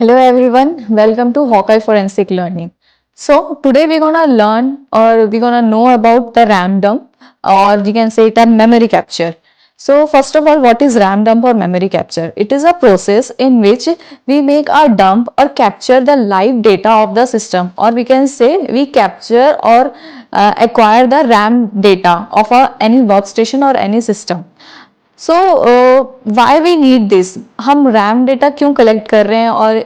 Hello everyone, welcome to Hawkeye Forensic Learning. So today we're gonna learn or we're gonna know about the RAM dump, or we can say it as memory capture. So first of all, what is RAM dump or memory capture? It is a process in which we make a dump or capture the live data of the system, or we can say we capture or acquire the RAM data of any workstation or any system. So why we need this, हम RAM data क्यों collect कर रहे हैं और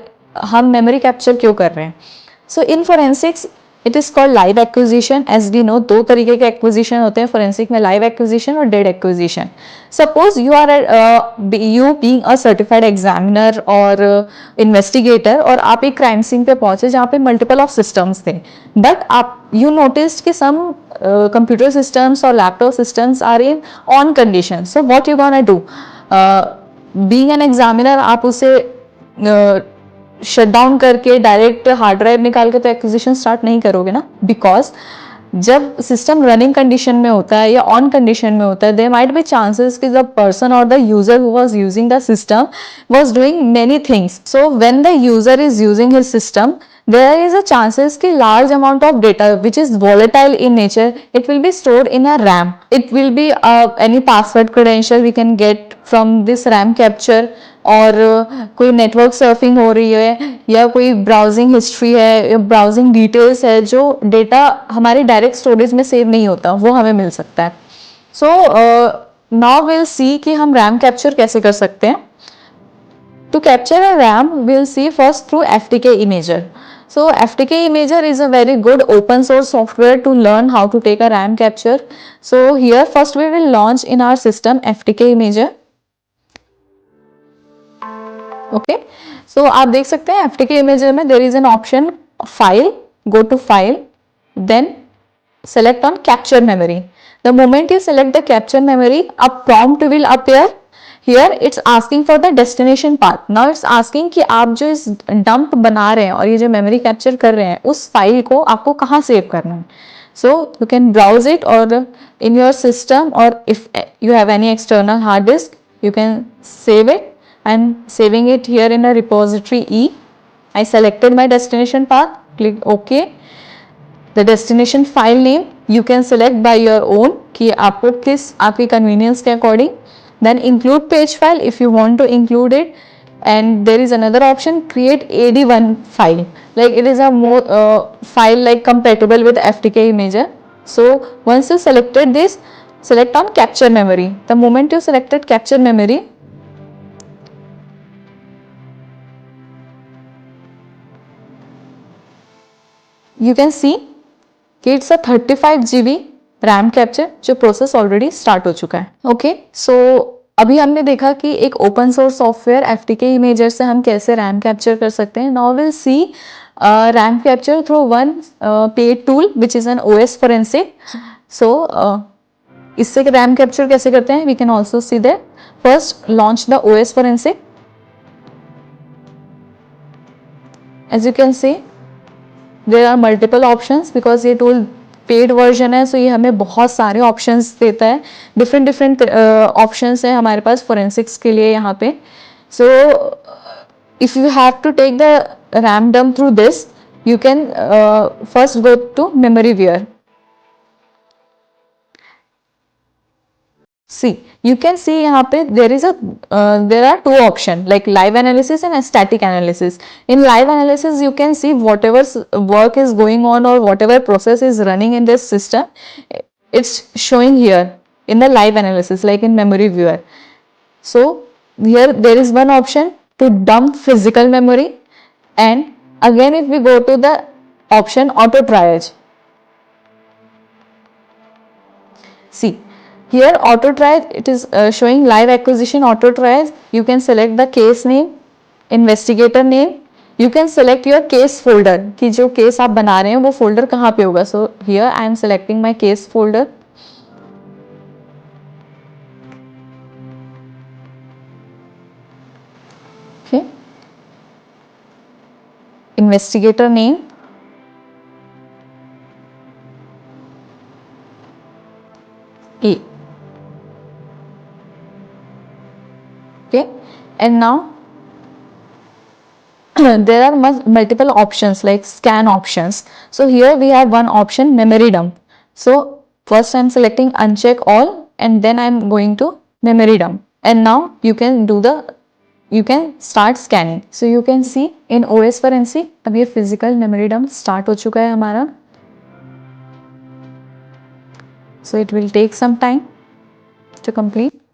हम memory capture क्यों कर रहे हैं. So in forensics it is called live acquisition. As we know, दो तरीके के एक्विजिशन होते हैं फोरेंसिक में, लाइव एक्विजिशन और dead acquisition. Suppose you are you being a certified examiner और इन्वेस्टिगेटर, और आप एक क्राइम सीन पे पहुंचे जहाँ पे मल्टीपल ऑफ सिस्टम्स थे, बट आप यू नोटिस्ड कि some computer systems or laptop systems are in on condition. So what you gonna do? Being an examiner, आप उसे शट डाउन करके डायरेक्ट हार्ड ड्राइव निकाल के तो एक्विजिशन स्टार्ट नहीं करोगे ना, बिकॉज जब सिस्टम रनिंग कंडीशन में होता है या ऑन कंडीशन में होता है, देयर माइट बी चांसेस कि द पर्सन और the user who was using the system was doing many things. So when the user is using his system, there is a chances कि large amount of data which is volatile in nature, it will be stored in a RAM. It will be any password credential we can get from this RAM capture, और कोई network surfing हो रही है या कोई browsing history है या browsing details है, जो डेटा हमारे डायरेक्ट स्टोरेज में सेव नहीं होता, वो हमें मिल सकता है. सो नाउ विल सी कि हम रैम कैप्चर कैसे कर सकते हैं. To capture a RAM, we'll see first through FTK Imager. So FTK Imager is a very good open source software to learn how to take a RAM capture. So here first we will launch in our system FTK Imager. Okay. So आप देख सकते हैं FTK Imager में there is an option file, go to file, then select on capture memory. The moment you select the capture memory, a prompt will appear. Here it's asking for the destination path. Now it's asking कि आप जो इस dump बना रहे हैं और ये जो memory capture कर रहे हैं, उस फाइल को आपको कहाँ सेव करना है. So you can browse it or in your system, or if you have any external hard disk, you can save it. I'm saving it here in a repository E. I selected my destination path, click OK. The destination file name you can select by your own कि आपको किस आपकी convenience के according. Then include page file if you want to include it, and there is another option, create AD1 file, like it is a more file like compatible with FTK Imager. So once you selected this, select on capture memory. The moment you selected capture memory, you can see कि it's a 35 GB RAM capture, जो process already start हो चुका है. Okay, सो अभी हमने देखा कि एक open source software FTK imager से हम कैसे रैम कैप्चर कर सकते हैं. Now will see RAM capture through one paid tool which is an OS forensic. So इससे रैम कैप्चर कैसे करते हैं, we can also see that. First launch the OS forensic. As you can see there are multiple options, because ये tool paid version है, so ये हमें बहुत सारे ऑप्शंस देता है. डिफरेंट डिफरेंट ऑप्शंस हैं हमारे पास फोरेंसिक्स के लिए यहाँ पे. So if you have to take the RAM dump through this, you can first go to memory where. See, you can see यहाँ पे there are two options like live analysis and static analysis. In live analysis, you can see whatever work is going on or whatever process is running in this system, it's showing here in the live analysis, like in memory viewer. So here there is one option to dump physical memory, and again if we go to the option auto triage, see here auto triage, it is showing live acquisition auto triage. You can select the case name, investigator name. You can select your case folder कि जो case आप बना रहे हैं वो folder कहाँ पे होगा. So here I am selecting my case folder. Okay. Investigator name. A. Okay, and now there are multiple options like scan options. So here we have one option, memory dump. So first I'm selecting uncheck all and then I'm going to memory dump, and now you can start scanning. So you can see in OS Forensic अब ये physical memory dump start हो चुका है हमारा. So it will take some time to complete.